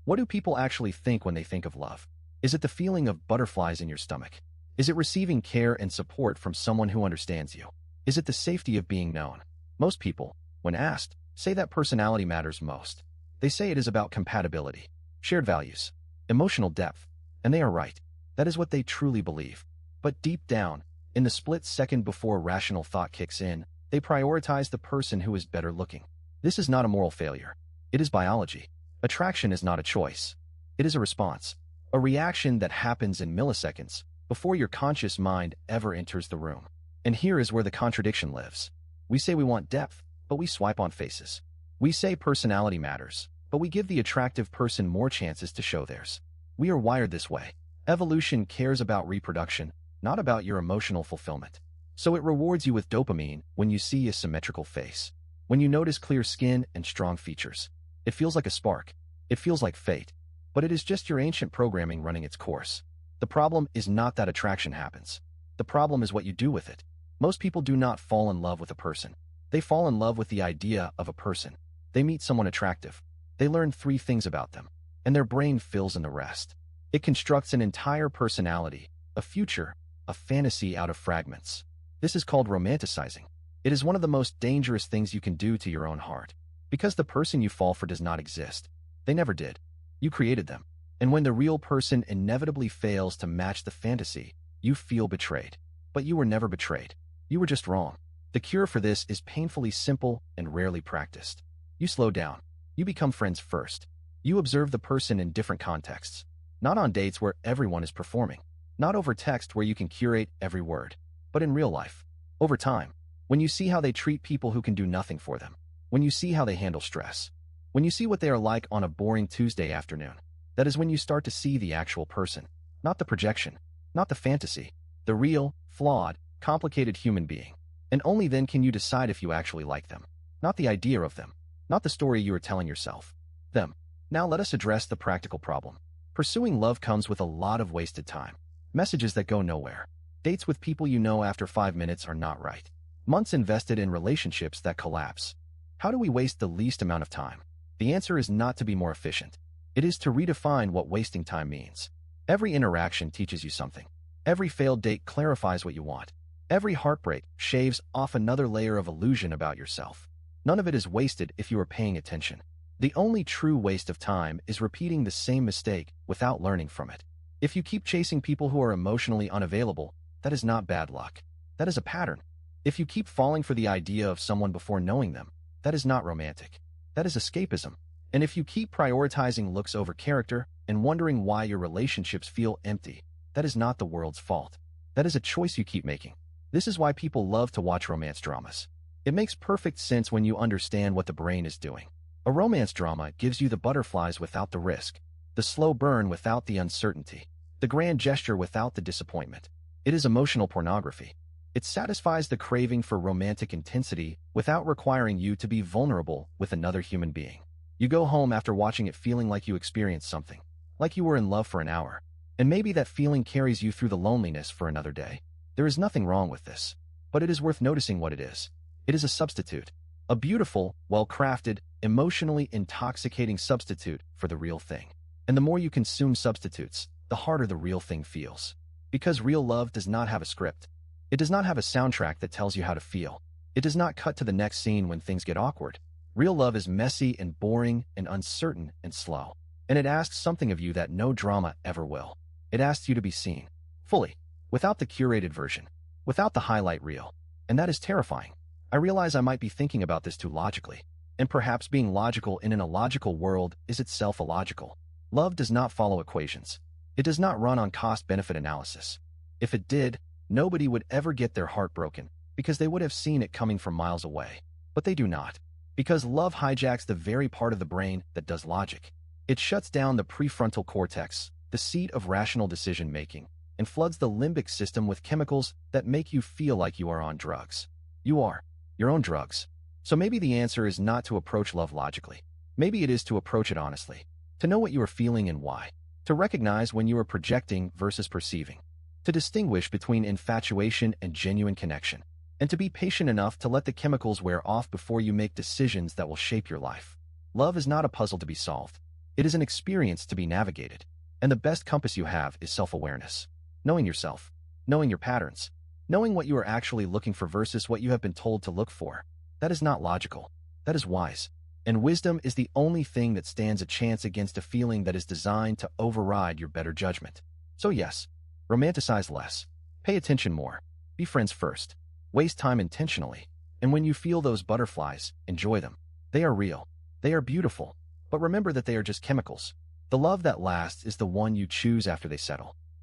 What do people actually think when they think of love? Is it the feeling of butterflies in your stomach? Is it receiving care and support from someone who understands you? Is it the safety of being known? Most people, when asked, say that personality matters most. They say it is about compatibility, shared values, emotional depth, and they are right. That is what they truly believe. But deep down, in the split second before rational thought kicks in, they prioritize the person who is better looking. This is not a moral failure. It is biology. Attraction is not a choice. It is a response, a reaction that happens in milliseconds before your conscious mind ever enters the room. And here is where the contradiction lives. We say we want depth, but we swipe on faces. We say personality matters, but we give the attractive person more chances to show theirs. We are wired this way. Evolution cares about reproduction, not about your emotional fulfillment. So it rewards you with dopamine when you see a symmetrical face, when you notice clear skin and strong features. It feels like a spark. It feels like fate. But it is just your ancient programming running its course. The problem is not that attraction happens. The problem is what you do with it. Most people do not fall in love with a person. They fall in love with the idea of a person. They meet someone attractive. They learn 3 things about them, and their brain fills in the rest. It constructs an entire personality, a future, a fantasy out of fragments. This is called romanticizing. It is one of the most dangerous things you can do to your own heart. Because the person you fall for does not exist. They never did. You created them. And when the real person inevitably fails to match the fantasy, you feel betrayed. But you were never betrayed. You were just wrong. The cure for this is painfully simple and rarely practiced. You slow down. You become friends first. You observe the person in different contexts. Not on dates where everyone is performing. Not over text where you can curate every word. But in real life. Over time. When you see how they treat people who can do nothing for them. When you see how they handle stress. When you see what they are like on a boring Tuesday afternoon. That is when you start to see the actual person. Not the projection. Not the fantasy. The real, flawed, complicated human being. And only then can you decide if you actually like them. Not the idea of them. Not the story you are telling yourself. Them. Now let us address the practical problem. Pursuing love comes with a lot of wasted time. Messages that go nowhere. Dates with people you know after 5 minutes are not right. Months invested in relationships that collapse. How do we waste the least amount of time? The answer is not to be more efficient. It is to redefine what wasting time means. Every interaction teaches you something. Every failed date clarifies what you want. Every heartbreak shaves off another layer of illusion about yourself. None of it is wasted if you are paying attention. The only true waste of time is repeating the same mistake without learning from it. If you keep chasing people who are emotionally unavailable, that is not bad luck. That is a pattern. If you keep falling for the idea of someone before knowing them, that is not romantic. That is escapism. And if you keep prioritizing looks over character and wondering why your relationships feel empty, that is not the world's fault. That is a choice you keep making. This is why people love to watch romance dramas. It makes perfect sense when you understand what the brain is doing. A romance drama gives you the butterflies without the risk, the slow burn without the uncertainty, the grand gesture without the disappointment. It is emotional pornography. It satisfies the craving for romantic intensity without requiring you to be vulnerable with another human being. You go home after watching it feeling like you experienced something, like you were in love for an hour, and maybe that feeling carries you through the loneliness for another day. There is nothing wrong with this, but it is worth noticing what it is. It is a substitute, a beautiful, well-crafted, emotionally intoxicating substitute for the real thing. And the more you consume substitutes, the harder the real thing feels. Because real love does not have a script. It does not have a soundtrack that tells you how to feel. It does not cut to the next scene when things get awkward. Real love is messy and boring and uncertain and slow. And it asks something of you that no drama ever will. It asks you to be seen, fully, without the curated version, without the highlight reel. And that is terrifying. I realize I might be thinking about this too logically. And perhaps being logical in an illogical world is itself illogical. Love does not follow equations. It does not run on cost-benefit analysis. If it did, nobody would ever get their heart broken because they would have seen it coming from miles away. But they do not. Because love hijacks the very part of the brain that does logic. It shuts down the prefrontal cortex, the seat of rational decision-making, and floods the limbic system with chemicals that make you feel like you are on drugs. You are your own drugs. So maybe the answer is not to approach love logically. Maybe it is to approach it honestly. To know what you are feeling and why. To recognize when you are projecting versus perceiving. To distinguish between infatuation and genuine connection. And to be patient enough to let the chemicals wear off before you make decisions that will shape your life. Love is not a puzzle to be solved. It is an experience to be navigated, and the best compass you have is self-awareness. Knowing yourself, knowing your patterns, knowing what you are actually looking for versus what you have been told to look for. That is not logical. That is wise. And wisdom is the only thing that stands a chance against a feeling that is designed to override your better judgment. So yes, romanticize less. Pay attention more. Be friends first. Waste time intentionally. And when you feel those butterflies, enjoy them. They are real. They are beautiful. But remember that they are just chemicals. The love that lasts is the one you choose after they settle.